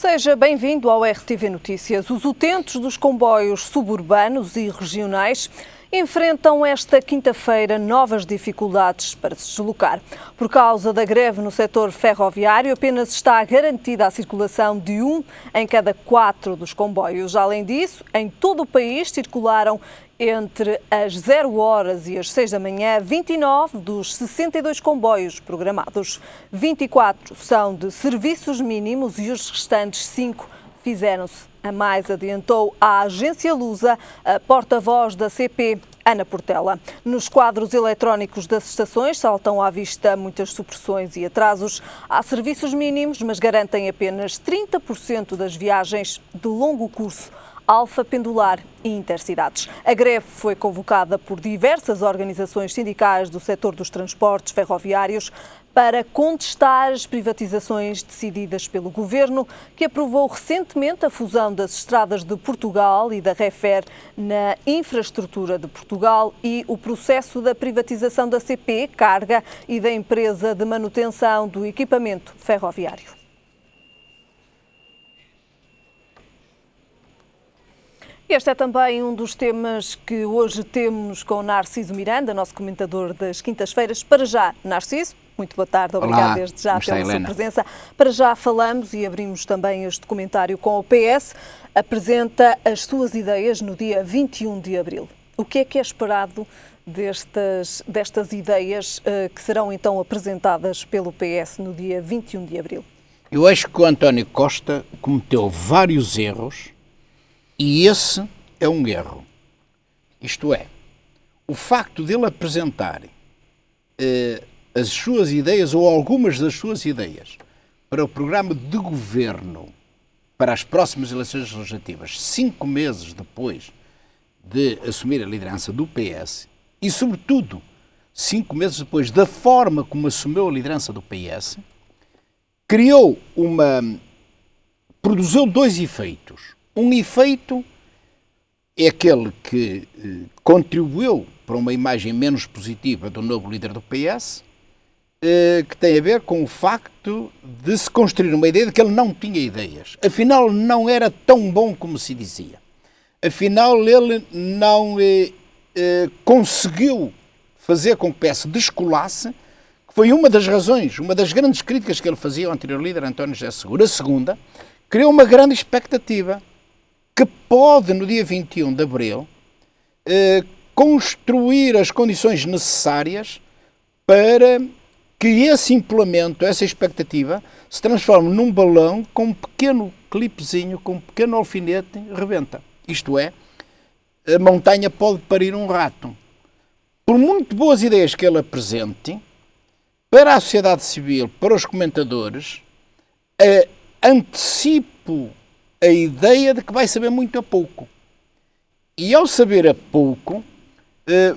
Seja bem-vindo ao RTV Notícias. Os utentes dos comboios suburbanos e regionais enfrentam esta quinta-feira novas dificuldades para se deslocar. Por causa da greve no setor ferroviário, apenas está garantida a circulação de 1 em cada 4 dos comboios. Além disso, em todo o país circularam entre as 0 horas e as 6 da manhã, 29 dos 62 comboios programados. 24 são de serviços mínimos e os restantes 5 fizeram-se a mais, adiantou a agência Lusa, a porta-voz da CP, Ana Portela. Nos quadros eletrónicos das estações saltam à vista muitas supressões e atrasos. Há serviços mínimos, mas garantem apenas 30% das viagens de longo curso, Alfa, Pendular e Intercidades. A greve foi convocada por diversas organizações sindicais do setor dos transportes ferroviários para contestar as privatizações decididas pelo Governo, que aprovou recentemente a fusão das Estradas de Portugal e da Refer na Infraestrutura de Portugal e o processo da privatização da CP, Carga, e da empresa de manutenção do equipamento ferroviário. Este é também um dos temas que hoje temos com Narciso Miranda, nosso comentador das quintas-feiras. Para já, Narciso, muito boa tarde, obrigado desde já pela sua presença. Para já falamos e abrimos também este comentário com o PS. Apresenta as suas ideias no dia 21 de abril. O que é esperado destas ideias que serão então apresentadas pelo PS no dia 21 de abril? Eu acho que o António Costa cometeu vários erros. E esse é um erro. Isto é, o facto de ele apresentar as suas ideias, ou algumas das suas ideias, para o programa de governo para as próximas eleições legislativas, 5 meses depois de assumir a liderança do PS, e sobretudo 5 meses depois da forma como assumiu a liderança do PS, produziu 2 efeitos. Um efeito é aquele que contribuiu para uma imagem menos positiva do novo líder do PS, que tem a ver com o facto de se construir uma ideia de que ele não tinha ideias. Afinal, não era tão bom como se dizia. Afinal, ele não conseguiu fazer com que o PS descolasse, que foi uma das razões, uma das grandes críticas que ele fazia ao anterior líder, António José Seguro. A segunda, criou uma grande expectativa que pode, no dia 21 de abril, construir as condições necessárias para que esse implemento, essa expectativa, se transforme num balão com um pequeno clipezinho, com um pequeno alfinete, rebenta. Isto é, a montanha pode parir um rato. Por muito boas ideias que ele apresente, para a sociedade civil, para os comentadores, antecipo a ideia de que vai saber muito a pouco. E ao saber a pouco,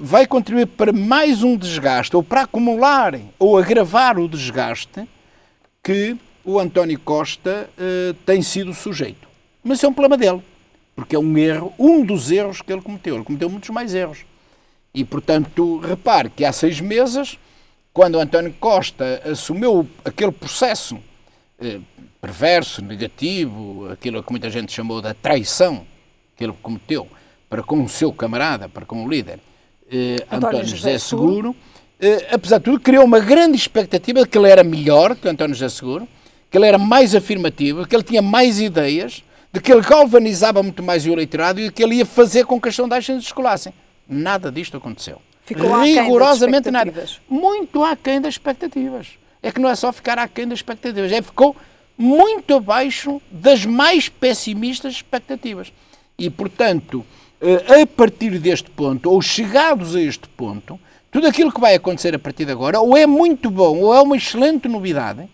vai contribuir para mais um desgaste, ou para acumular, ou agravar o desgaste que o António Costa tem sido sujeito. Mas isso é um problema dele, porque é um erro, um dos erros que ele cometeu. Ele cometeu muitos mais erros. E, portanto, repare que há 6 meses, quando o António Costa assumiu aquele processo perverso, negativo, aquilo que muita gente chamou da traição que ele cometeu para com o seu camarada, para com o líder, António José Seguro, apesar de tudo, criou uma grande expectativa de que ele era melhor que o António José Seguro, que ele era mais afirmativo, que ele tinha mais ideias, de que ele galvanizava muito mais o eleitorado e que ele ia fazer com que as sondagens descolassem. Nada disto aconteceu. Ficou rigorosamente nada. Muito aquém das expectativas. É que não é só ficar aquém das expectativas, ficou muito abaixo das mais pessimistas expectativas. E, portanto, a partir deste ponto, ou chegados a este ponto, tudo aquilo que vai acontecer a partir de agora, ou é muito bom, ou é uma excelente novidade,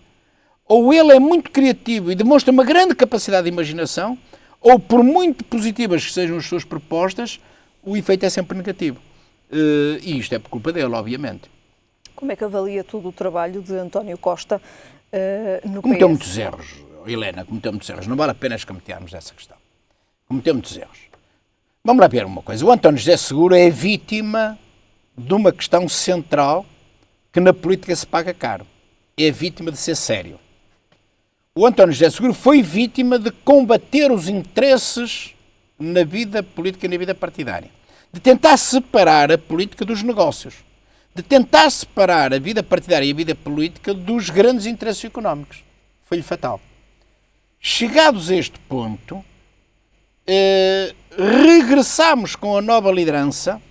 ou ele é muito criativo e demonstra uma grande capacidade de imaginação, ou por muito positivas que sejam as suas propostas, o efeito é sempre negativo. E isto é por culpa dele, obviamente. Como é que avalia todo o trabalho de António Costa no PS? Cometeu muitos erros, Helena, cometeu muitos erros. Não vale a pena escamotearmos dessa questão. Cometeu muitos erros. Vamos lá ver uma coisa. O António José Seguro é vítima de uma questão central que na política se paga caro. É vítima de ser sério. o António José Seguro foi vítima de combater os interesses na vida política e na vida partidária. De tentar separar a política dos negócios. De tentar separar a vida partidária e a vida política dos grandes interesses económicos. Foi-lhe fatal. Chegados a este ponto, regressamos com a nova liderança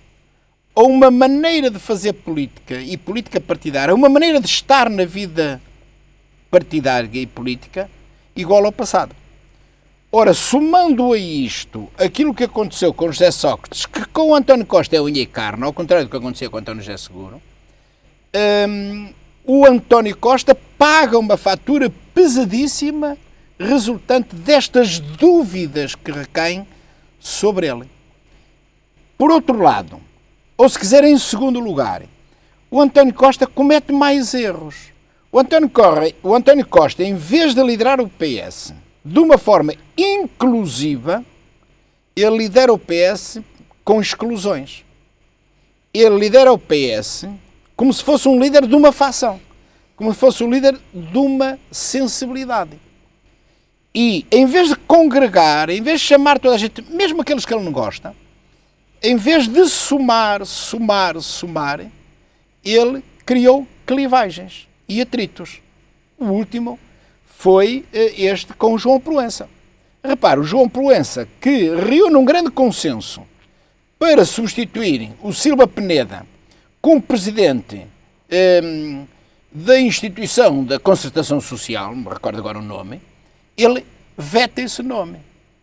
a uma maneira de fazer política e política partidária, a uma maneira de estar na vida partidária e política igual ao passado. Ora, somando a isto aquilo que aconteceu com José Sócrates, que com o António Costa é unha e carne, ao contrário do que acontecia com o António José Seguro, o António Costa paga uma fatura pesadíssima resultante destas dúvidas que recaem sobre ele. Por outro lado, ou se quiser em segundo lugar, o António Costa comete mais erros. O António Costa, em vez de liderar o PS de uma forma inclusiva, ele lidera o PS com exclusões. Ele lidera o PS como se fosse um líder de uma facção, como se fosse um líder de uma sensibilidade. E, em vez de congregar, em vez de chamar toda a gente, mesmo aqueles que ele não gosta, em vez de somar, ele criou clivagens e atritos. O último foi este com o João Proença. Repare, o João Proença, que reúne um grande consenso para substituir o Silva Peneda como presidente da instituição da concertação social, não me recordo agora o nome, ele veta esse nome.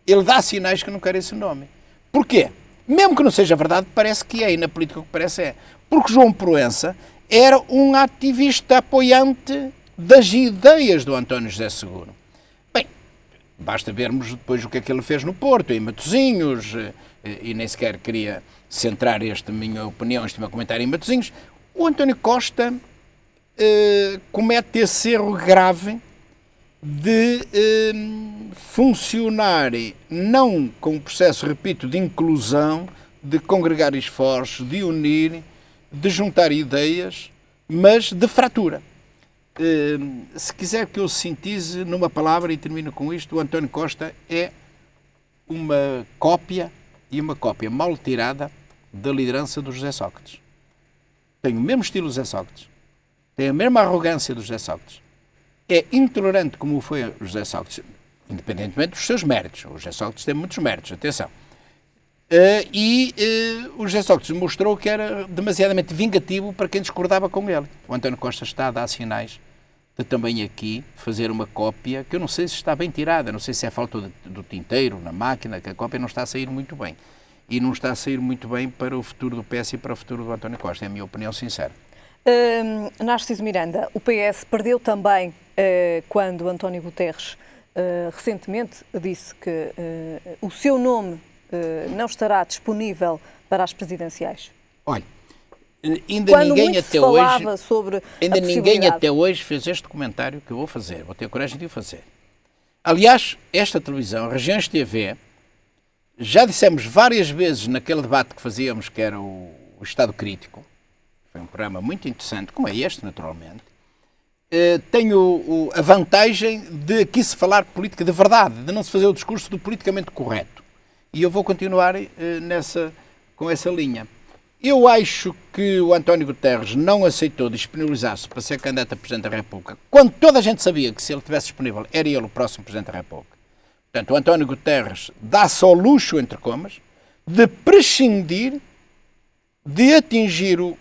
Ele dá sinais que não quer esse nome. Porquê? Mesmo que não seja verdade, parece que é, e na política o que parece é. Porque João Proença era um ativista apoiante das ideias do António José Seguro. Bem, basta vermos depois o que é que ele fez no Porto, em Matosinhos, e nem sequer queria centrar esta minha opinião, este meu comentário em Matosinhos. O António Costa comete esse erro grave de funcionar não com um processo, repito, de inclusão, de congregar esforços, de unir, de juntar ideias, mas de fratura. Se quiser que eu sintetize numa palavra, e termino com isto, o António Costa é uma cópia, e uma cópia mal tirada, da liderança do José Sócrates. Tem o mesmo estilo do José Sócrates, tem a mesma arrogância do José Sócrates, é intolerante como foi o José Sócrates, independentemente dos seus méritos. O José Sócrates tem muitos méritos, atenção. O José Sócrates mostrou que era demasiadamente vingativo para quem discordava com ele. O António Costa está a dar sinais de também aqui fazer uma cópia, que eu não sei se está bem tirada, não sei se é falta do tinteiro na máquina, que a cópia não está a sair muito bem. E não está a sair muito bem para o futuro do PS e para o futuro do António Costa, é a minha opinião sincera. Narciso Miranda, o PS perdeu também quando António Guterres recentemente disse que o seu nome não estará disponível para as presidenciais. Olha, ainda ninguém até hoje fez este comentário que eu vou fazer, vou ter coragem de o fazer. Aliás, esta televisão, a Regiões TV, já dissemos várias vezes naquele debate que fazíamos, que era o Estado Crítico, foi um programa muito interessante, como é este, naturalmente, tenho a vantagem de aqui se falar de política de verdade, de não se fazer o discurso do politicamente correto. E eu vou continuar com essa linha. Eu acho que o António Guterres não aceitou disponibilizar-se para ser candidato a Presidente da República, quando toda a gente sabia que se ele estivesse disponível, era ele o próximo Presidente da República. Portanto, o António Guterres dá-se ao luxo, entre comas, de prescindir de atingir o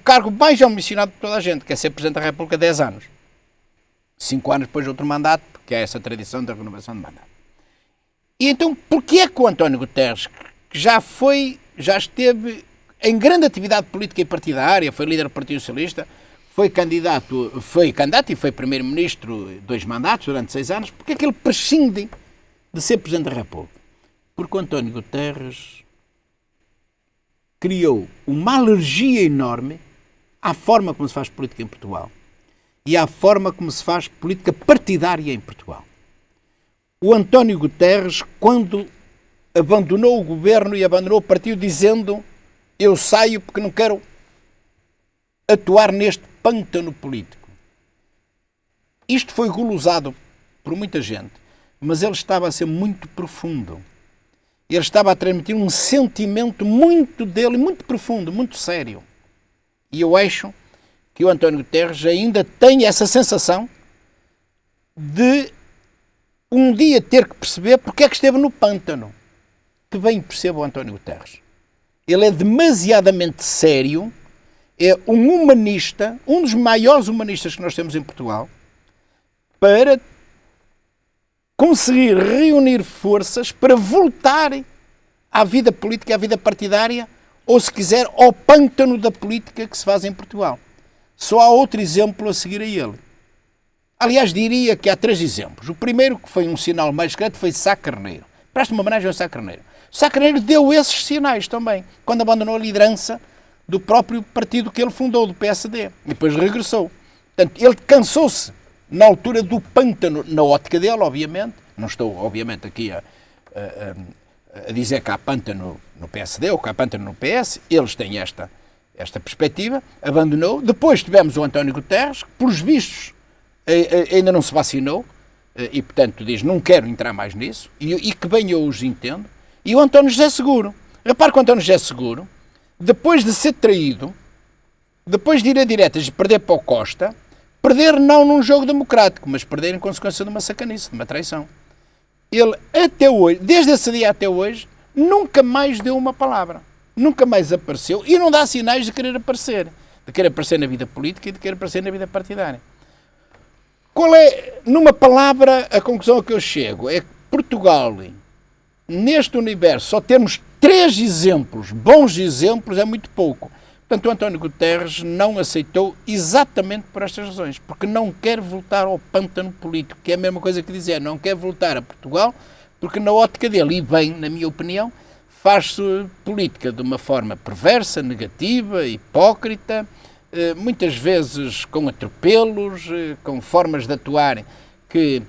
cargo mais ambicionado de toda a gente, que é ser Presidente da República 10 anos. 5 anos depois de outro mandato, porque é essa tradição da renovação de mandato. E então, porquê é que o António Guterres, que já esteve em grande atividade política e partidária, foi líder do Partido Socialista, foi candidato e foi primeiro-ministro 2 mandatos durante 6 anos, porquê é que ele prescinde de ser Presidente da República? Porque o António Guterres criou uma alergia enorme à forma como se faz política em Portugal e à forma como se faz política partidária em Portugal. O António Guterres, quando abandonou o governo e abandonou o partido, dizendo: eu saio porque não quero atuar neste pântano político. Isto foi golosado por muita gente, mas ele estava a ser muito profundo. Ele estava a transmitir um sentimento muito dele, muito profundo, muito sério. E eu acho que o António Guterres ainda tem essa sensação de um dia ter que perceber porque é que esteve no pântano. Que bem percebe o António Guterres. Ele é demasiadamente sério, é um humanista, um dos maiores humanistas que nós temos em Portugal, para conseguir reunir forças para voltar à vida política, à vida partidária, ou, se quiser, ao pântano da política que se faz em Portugal. Só há outro exemplo a seguir a ele. Aliás, diria que há 3 exemplos. O primeiro, que foi um sinal mais discreto, foi Sá Carneiro. Presta uma homenagem ao Sá Carneiro. Sá Carneiro deu esses sinais também, quando abandonou a liderança do próprio partido que ele fundou, do PSD. E depois regressou. Portanto, ele cansou-se na altura do pântano, na ótica dele, obviamente. Não estou, obviamente, aqui a dizer que há pântano no PSD ou que há pântano no PS. Eles têm esta perspectiva. Abandonou. Depois tivemos o António Guterres, que, pelos vistos, ainda não se vacinou e, portanto, diz, não quero entrar mais nisso, e que bem eu os entendo. E o António José Seguro. Repare que o António José Seguro, depois de ser traído, depois de ir a diretas e perder para o Costa, perder não num jogo democrático, mas perder em consequência de uma sacanice, de uma traição. Ele, até hoje, desde esse dia até hoje, nunca mais deu uma palavra. Nunca mais apareceu e não dá sinais de querer aparecer. De querer aparecer na vida política e de querer aparecer na vida partidária. Qual é, numa palavra, a conclusão a que eu chego? É que Portugal, neste universo, só temos 3 exemplos, bons exemplos, é muito pouco. Portanto, o António Guterres não aceitou exatamente por estas razões, porque não quer voltar ao pântano político, que é a mesma coisa que dizer, não quer voltar a Portugal, porque na ótica dele, e bem, na minha opinião, faz-se política de uma forma perversa, negativa, hipócrita, muitas vezes com atropelos, com formas de atuar que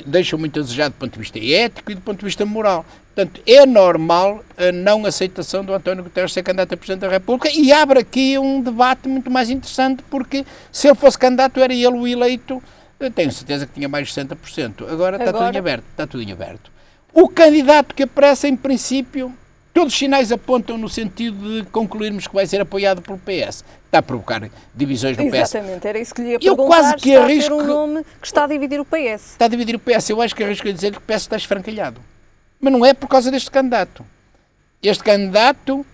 deixam muito a desejar do ponto de vista ético e do ponto de vista moral. Portanto, é normal a não aceitação do António Guterres ser candidato a Presidente da República e abre aqui um debate muito mais interessante, porque se ele fosse candidato era ele o eleito, eu tenho certeza que tinha mais de 60%. Agora está tudo em aberto. Está tudo em aberto. O candidato que aparece, em princípio, todos os sinais apontam no sentido de concluirmos que vai ser apoiado pelo PS. Está a provocar divisões no PS. Exatamente, era isso que lhe ia perguntar. Eu quase que está arrisco... a ser um nome que está a dividir o PS. Está a dividir o PS. Eu acho que arrisco a dizer que o PS está esfrancalhado. Mas não é por causa deste candidato. Este candidato...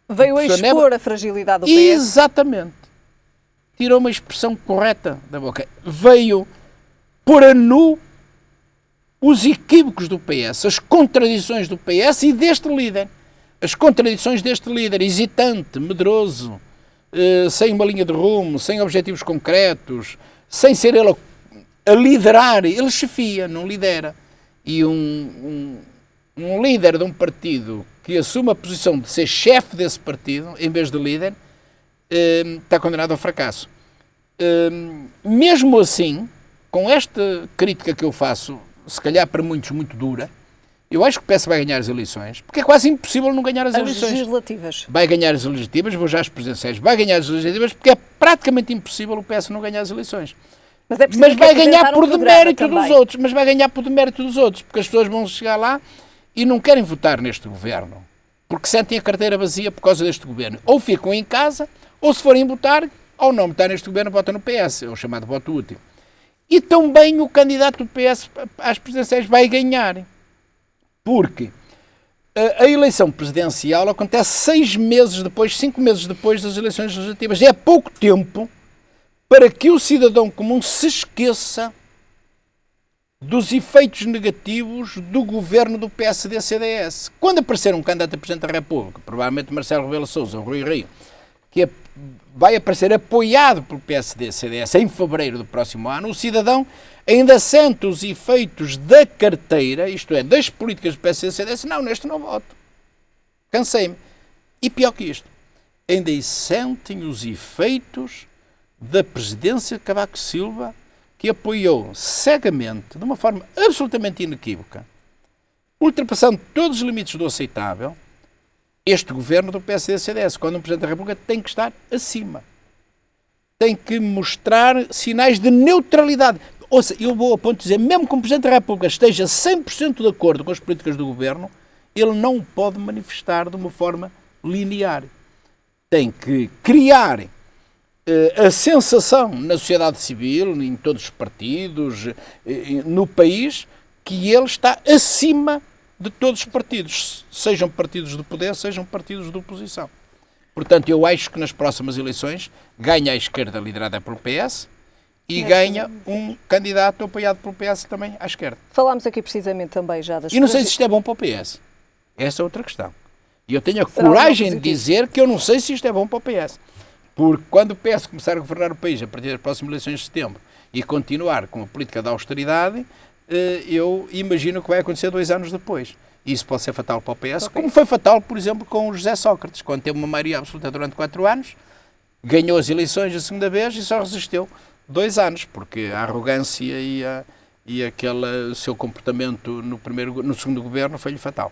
veio a expor a fragilidade do PS. Exatamente. Tirou uma expressão correta da boca. Veio pôr a nu os equívocos do PS, as contradições do PS e deste líder. As contradições deste líder, hesitante, medroso, sem uma linha de rumo, sem objetivos concretos, sem ser ele a liderar. Ele chefia, não lidera. E um líder de um partido que assume a posição de ser chefe desse partido, em vez de líder, está condenado ao fracasso. Mesmo assim, com esta crítica que eu faço, se calhar para muitos muito dura, eu acho que o PS vai ganhar as eleições, porque é quase impossível não ganhar as eleições. Legislativas. Vai ganhar as legislativas, vou já às presidenciais, vai ganhar as legislativas, porque é praticamente impossível o PS não ganhar as eleições. Mas vai ganhar por demérito dos outros, porque as pessoas vão chegar lá e não querem votar neste governo, porque sentem a carteira vazia por causa deste governo. Ou ficam em casa, ou se forem votar, ou não votar neste governo, votam no PS, é o chamado voto útil. E também o candidato do PS às presidenciais vai ganhar, porque a eleição presidencial acontece 5 meses depois das eleições legislativas. É pouco tempo para que o cidadão comum se esqueça dos efeitos negativos do governo do PSD-CDS. Quando aparecer um candidato a Presidente da República, provavelmente Marcelo Rebelo de Sousa ou Rui Rio, que vai aparecer apoiado pelo PSD-CDS em fevereiro do próximo ano, o cidadão ainda sente os efeitos da carteira, isto é, das políticas do PSD-CDS, não, neste não voto. Cansei-me. E pior que isto, ainda sentem os efeitos da presidência de Cavaco Silva, que apoiou cegamente, de uma forma absolutamente inequívoca, ultrapassando todos os limites do aceitável, este governo do PSD-CDS, quando um Presidente da República tem que estar acima. Tem que mostrar sinais de neutralidade. ouça, eu vou a ponto de dizer, mesmo que o Presidente da República esteja 100% de acordo com as políticas do Governo, ele não pode manifestar de uma forma linear. Tem que criar a sensação na sociedade civil, em todos os partidos, no país, que ele está acima de todos os partidos, sejam partidos do poder, sejam partidos de oposição. Portanto, eu acho que nas próximas eleições ganha a esquerda liderada pelo PS e ganha um candidato apoiado pelo PS também à esquerda. Falámos aqui precisamente também já das... E não sei se isto é bom para o PS. Essa é outra questão. E eu tenho a coragem de dizer que eu não sei se isto é bom para o PS. Porque quando o PS começar a governar o país a partir das próximas eleições de setembro e continuar com a política da austeridade, eu imagino que vai acontecer 2 anos depois. Isso pode ser fatal para o PS, como foi fatal, por exemplo, com o José Sócrates, quando teve uma maioria absoluta durante 4 anos, ganhou as eleições a segunda vez e só resistiu 2 anos, porque a arrogância e aquele seu comportamento no segundo governo foi-lhe fatal.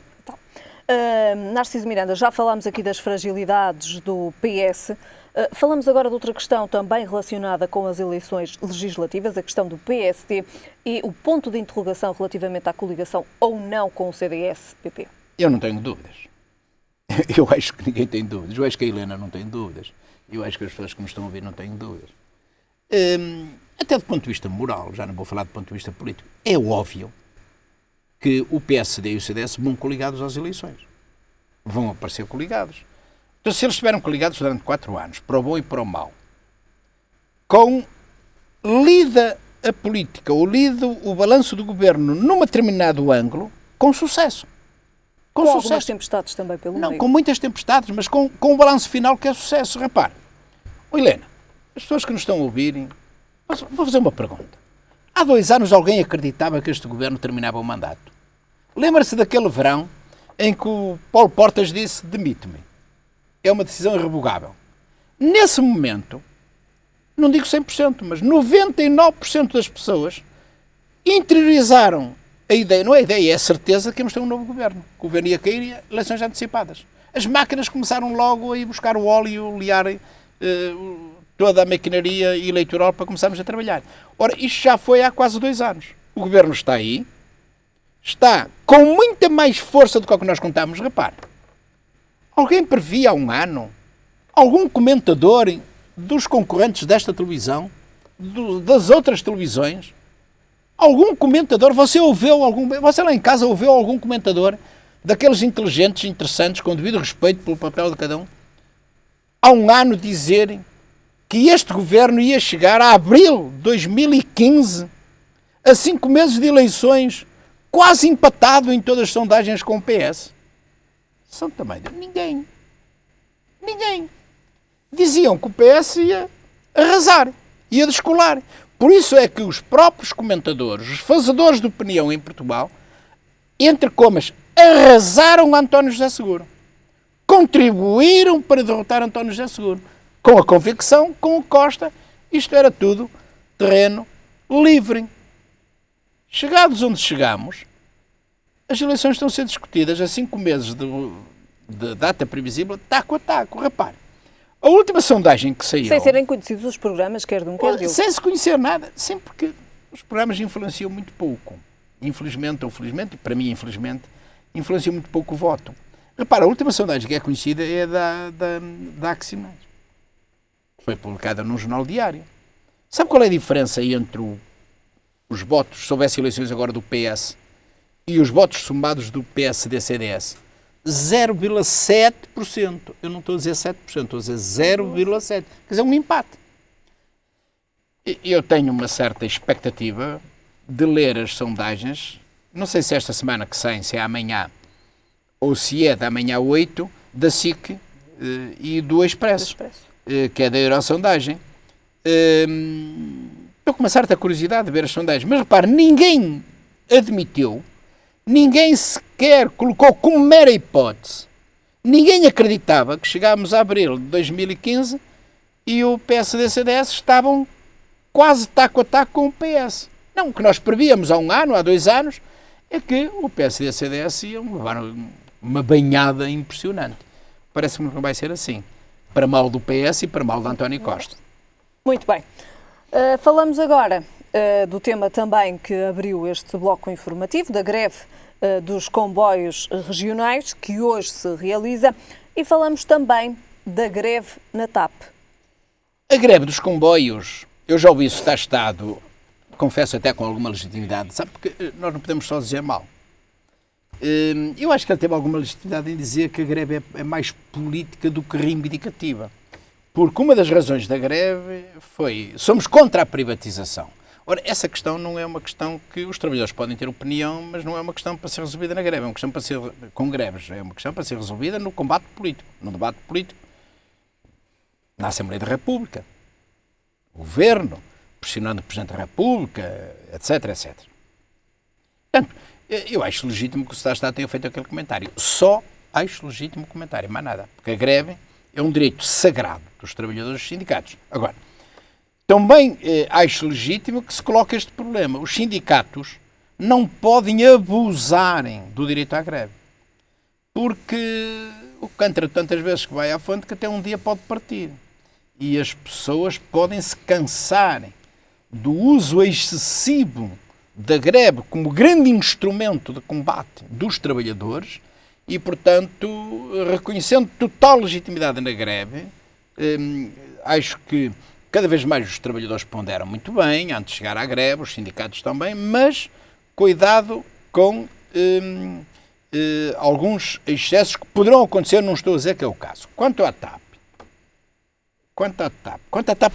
Narciso Miranda, já falámos aqui das fragilidades do PS. Falamos agora de outra questão também relacionada com as eleições legislativas, a questão do PSD e o ponto de interrogação relativamente à coligação ou não com o CDS-PP. Eu não tenho dúvidas. Eu acho que ninguém tem dúvidas. Eu acho que a Helena não tem dúvidas. Eu acho que as pessoas que me estão a ouvir não têm dúvidas. Até do ponto de vista moral, já não vou falar do ponto de vista político, é óbvio que o PSD e o CDS vão coligados às eleições. Vão aparecer coligados. Então, se eles estiveram coligados durante 4 anos, para o bom e para o mau, lida a política, ou lida o balanço do governo num determinado ângulo, com sucesso. Com algumas tempestades também pelo meio. Não, com muitas tempestades, mas com o balanço final que é sucesso. Repare, Helena, as pessoas que nos estão a ouvirem, vou fazer uma pergunta. Há 2 anos alguém acreditava que este governo terminava o mandato. Lembra-se daquele verão em que o Paulo Portas disse, demite-me. É uma decisão irrevogável. Nesse momento, não digo 100%, mas 99% das pessoas interiorizaram a ideia, não é a ideia, é a certeza que íamos ter um novo governo. O governo ia cair e eleições antecipadas. As máquinas começaram logo a ir buscar o óleo, liar toda a maquinaria eleitoral para começarmos a trabalhar. Ora, isto já foi há quase 2 anos. O governo está aí, está com muita mais força do que o que nós contávamos. Repare, alguém previa há 1 ano, algum comentador dos concorrentes desta televisão, das outras televisões, algum comentador, você lá em casa ouviu algum comentador daqueles inteligentes, interessantes, com devido respeito pelo papel de cada um, há 1 ano dizerem que este governo ia chegar a abril de 2015, a 5 meses de eleições, quase empatado em todas as sondagens com o PS. São também de ninguém. Diziam que o PS ia arrasar, ia descolar. Por isso é que os próprios comentadores, os fazedores de opinião em Portugal, entre comas, arrasaram António José Seguro. Contribuíram para derrotar António José Seguro. Com a convicção, com o Costa, isto era tudo terreno livre. Chegados onde chegamos, as eleições estão a ser discutidas a 5 meses de data previsível, taco a taco. Repare, a última sondagem que saiu... Sem serem conhecidos os programas, quer de um, quer de outro. Sem se conhecer nada, sempre que os programas influenciam muito pouco. Infelizmente ou felizmente, e para mim infelizmente, influenciam muito pouco o voto. Repare, a última sondagem que é conhecida é da Aximans. Foi publicada num jornal diário. Sabe qual é a diferença entre os votos, se houvesse eleições agora do PS, e os votos somados do PSD-CDS? 0,7%. Eu não estou a dizer 7%, estou a dizer 0,7%. Quer dizer, um empate. Eu tenho uma certa expectativa de ler as sondagens, não sei se esta semana que sai, se é amanhã, ou se é da manhã 8, da SIC e do Expresso, que é da Eurosondagem. Estou com uma certa curiosidade de ver as sondagens, mas repare, ninguém admitiu, ninguém sequer colocou como mera hipótese, ninguém acreditava que chegámos a abril de 2015 e o PSD-CDS estavam quase taco a taco com o PS. Não, o que nós prevíamos há 1 ano, há 2 anos, é que o PSD-CDS iam levar uma banhada impressionante. Parece-me que não vai ser assim. Para mal do PS e para mal de António Costa. Muito bem. Falamos agora do tema também que abriu este bloco informativo, da greve dos comboios regionais, que hoje se realiza, e falamos também da greve na TAP. A greve dos comboios, eu já ouvi isso testado, confesso até com alguma legitimidade, sabe, porque nós não podemos só dizer mal. Eu acho que ele teve alguma legitimidade em dizer que a greve é mais política do que reivindicativa. Porque uma das razões da greve foi, somos contra a privatização. Ora, essa questão não é uma questão que os trabalhadores podem ter opinião, mas não é uma questão para ser resolvida na greve, é uma questão para ser, com greves, é uma questão para ser resolvida no combate político, no debate político, na Assembleia da República, o Governo, pressionando o Presidente da República, etc, etc. Portanto, eu acho legítimo que o Secretário de Estado tenha feito aquele comentário. Só acho legítimo o comentário, mais nada. Porque a greve é um direito sagrado dos trabalhadores dos sindicatos. Agora, também acho legítimo que se coloque este problema. Os sindicatos não podem abusarem do direito à greve. Porque o cancro tantas vezes que vai à fonte que até um dia pode partir. E as pessoas podem se cansarem do uso excessivo da greve como grande instrumento de combate dos trabalhadores e, portanto, reconhecendo total legitimidade na greve, acho que cada vez mais os trabalhadores ponderam muito bem antes de chegar à greve, os sindicatos também, mas cuidado com alguns excessos que poderão acontecer, não estou a dizer que é o caso. Quanto à TAP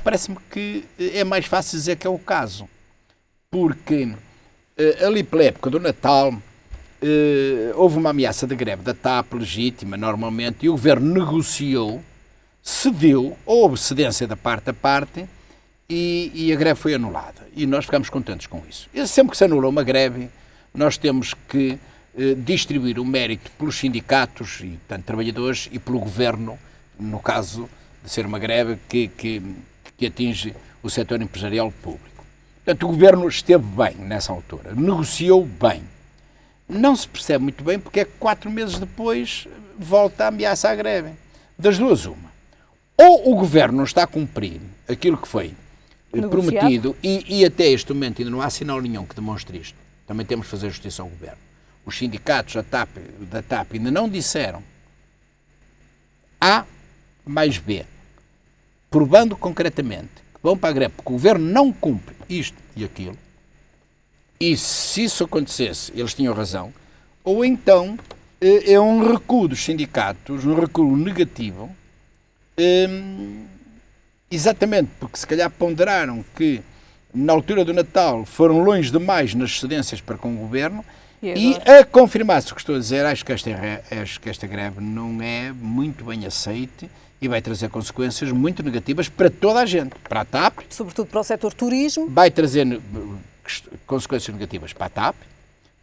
parece-me que é mais fácil dizer que é o caso, porque ali pela época do Natal houve uma ameaça de greve da TAP legítima, normalmente, e o Governo negociou, cedeu, houve cedência da parte a parte e a greve foi anulada. E nós ficamos contentes com isso. E sempre que se anula uma greve, nós temos que distribuir o mérito pelos sindicatos, e portanto trabalhadores, e pelo Governo, no caso de ser uma greve que atinge o setor empresarial público. Portanto, o Governo esteve bem nessa altura, negociou bem. Não se percebe muito bem porque é que 4 meses depois volta a ameaça à greve. Das duas, uma. Ou o Governo não está a cumprir aquilo que foi prometido e até este momento ainda não há sinal nenhum que demonstre isto. Também temos de fazer justiça ao Governo. Os sindicatos da TAP ainda não disseram A mais B, provando concretamente que vão para a greve porque o Governo não cumpre isto e aquilo, e se isso acontecesse, eles tinham razão, ou então é um recuo dos sindicatos, um recuo negativo, exatamente porque se calhar ponderaram que na altura do Natal foram longe demais nas cedências para com o Governo e a confirmar-se o que estou a dizer, acho que esta greve não é muito bem aceite e vai trazer consequências muito negativas para toda a gente, para a TAP. Sobretudo para o setor turismo. Vai trazer consequências negativas para a TAP,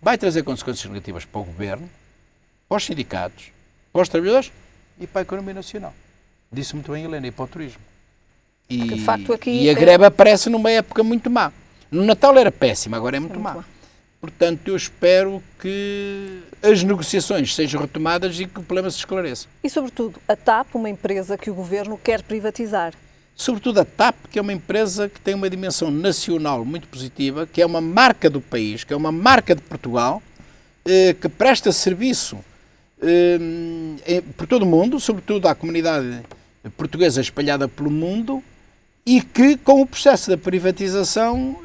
vai trazer consequências negativas para o Governo, para os sindicatos, para os trabalhadores e para a economia nacional. Disse muito bem, Helena, e para o turismo. De facto, aqui e a greve aparece numa época muito má. No Natal era péssima, agora é muito má. Portanto, eu espero que as negociações sejam retomadas e que o problema se esclareça. E, sobretudo, a TAP, uma empresa que o Governo quer privatizar. Sobretudo a TAP, que é uma empresa que tem uma dimensão nacional muito positiva, que é uma marca do país, que é uma marca de Portugal, que presta serviço por todo o mundo, sobretudo à comunidade portuguesa espalhada pelo mundo, e que, com o processo da privatização,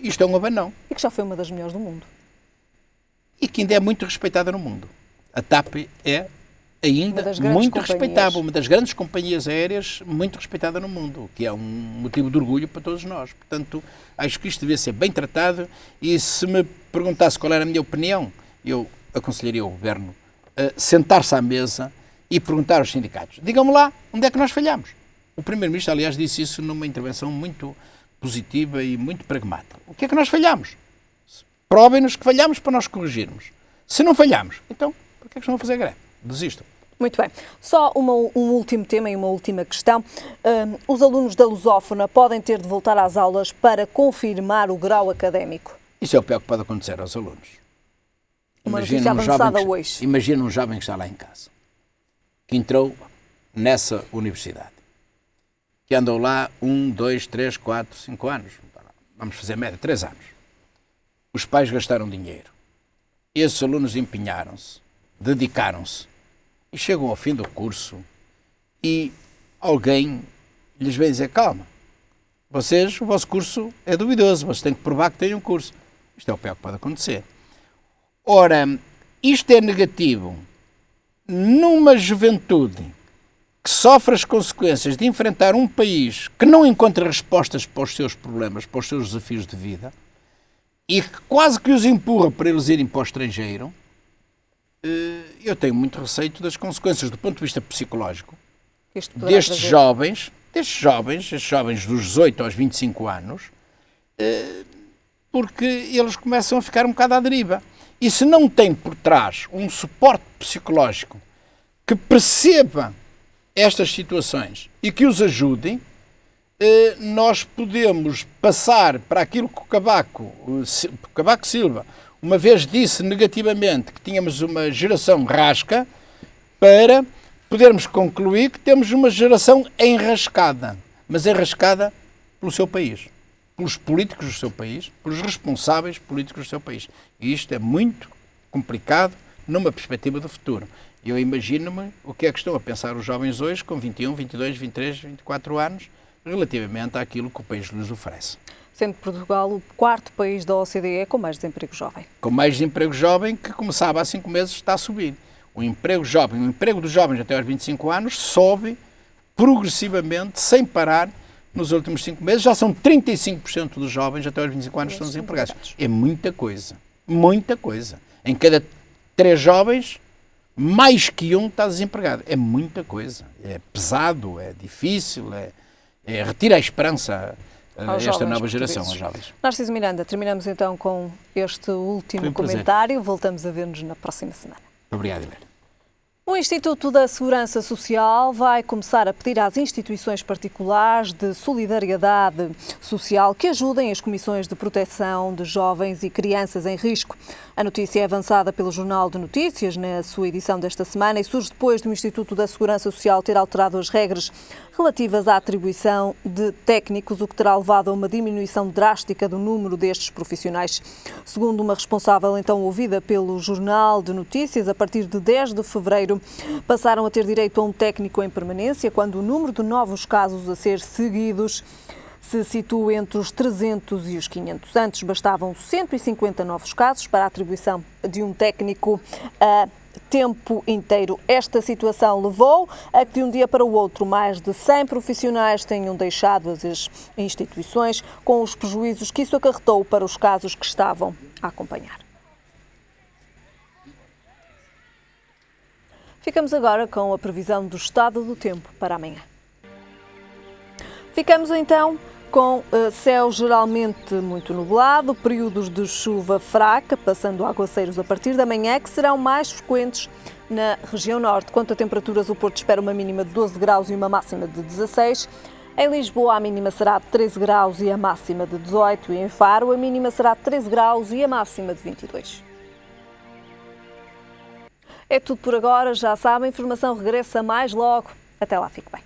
isto é um abanão. E que já foi uma das melhores do mundo. E que ainda é muito respeitada no mundo. A TAP é ainda muito respeitável, uma das grandes companhias aéreas muito respeitada no mundo, que é um motivo de orgulho para todos nós. Portanto, acho que isto devia ser bem tratado e se me perguntasse qual era a minha opinião, eu aconselharia o Governo a sentar-se à mesa e perguntar aos sindicatos. Digam-me lá onde é que nós falhamos. O Primeiro-Ministro, aliás, disse isso numa intervenção muito positiva e muito pragmática. O que é que nós falhamos? Provem-nos que falhamos para nós corrigirmos. Se não falhamos, então, por que é que estão a fazer greve? Desistam. Muito bem. Só um último tema e uma última questão. Os alunos da Lusófona podem ter de voltar às aulas para confirmar o grau académico? Isso é o pior que pode acontecer aos alunos. Uma notícia avançada hoje. Imagina um jovem que está lá em casa, que entrou nessa universidade, que andou lá 1, 2, 3, 4, 5 anos. vamos fazer média, 3 anos. Os pais gastaram dinheiro. Esses alunos empenharam-se, dedicaram-se e chegam ao fim do curso e alguém lhes vem dizer, calma, o vosso curso é duvidoso, vocês têm que provar que têm um curso. Isto é o pior que pode acontecer. Ora, isto é negativo numa juventude que sofre as consequências de enfrentar um país que não encontra respostas para os seus problemas, para os seus desafios de vida, e que quase que os empurra para eles irem para o estrangeiro. Eu tenho muito receio das consequências do ponto de vista psicológico destes jovens dos 18 aos 25 anos, porque eles começam a ficar um bocado à deriva. E se não tem por trás um suporte psicológico que perceba estas situações e que os ajudem, nós podemos passar para aquilo que o Cavaco Silva uma vez disse negativamente, que tínhamos uma geração rasca, para podermos concluir que temos uma geração enrascada, mas enrascada pelo seu país, pelos políticos do seu país, pelos responsáveis políticos do seu país. E isto é muito complicado numa perspectiva do futuro. Eu imagino-me o que é que estão a pensar os jovens hoje, com 21, 22, 23, 24 anos, relativamente àquilo que o país lhes oferece. Sendo Portugal o 4º país da OCDE com mais desemprego jovem. Com mais desemprego jovem, que começava há 5 meses, está a subir. O emprego dos jovens até aos 25 anos sobe progressivamente, sem parar, nos últimos 5 meses. Já são 35% dos jovens até aos 25 anos que estão desempregados. É muita coisa. Muita coisa. Em cada 3 jovens, mais que um está desempregado. É muita coisa. É pesado, é difícil, retira a esperança a esta nova geração, aos jovens. Narciso Miranda, terminamos então com este último comentário. Voltamos a ver-nos na próxima semana. Obrigado, Iber. O Instituto da Segurança Social vai começar a pedir às instituições particulares de solidariedade social que ajudem as comissões de proteção de jovens e crianças em risco. A notícia é avançada pelo Jornal de Notícias na sua edição desta semana e surge depois do Instituto da Segurança Social ter alterado as regras relativas à atribuição de técnicos, o que terá levado a uma diminuição drástica do número destes profissionais. Segundo uma responsável então ouvida pelo Jornal de Notícias, a partir de 10 de fevereiro passaram a ter direito a um técnico em permanência, quando o número de novos casos a ser seguidos se situa entre os 300 e os 500. Antes bastavam 150 novos casos para a atribuição de um técnico a tempo inteiro. Esta situação levou a que de um dia para o outro mais de 100 profissionais tenham deixado as instituições, com os prejuízos que isso acarretou para os casos que estavam a acompanhar. Ficamos agora com a previsão do estado do tempo para amanhã. Ficamos então com céu geralmente muito nublado, períodos de chuva fraca, passando a aguaceiros a partir da manhã, que serão mais frequentes na região norte. Quanto a temperaturas, o Porto espera uma mínima de 12 graus e uma máxima de 16. Em Lisboa, a mínima será de 13 graus e a máxima de 18. E em Faro, a mínima será de 13 graus e a máxima de 22. É tudo por agora, já sabem, a informação regressa mais logo. Até lá, fique bem.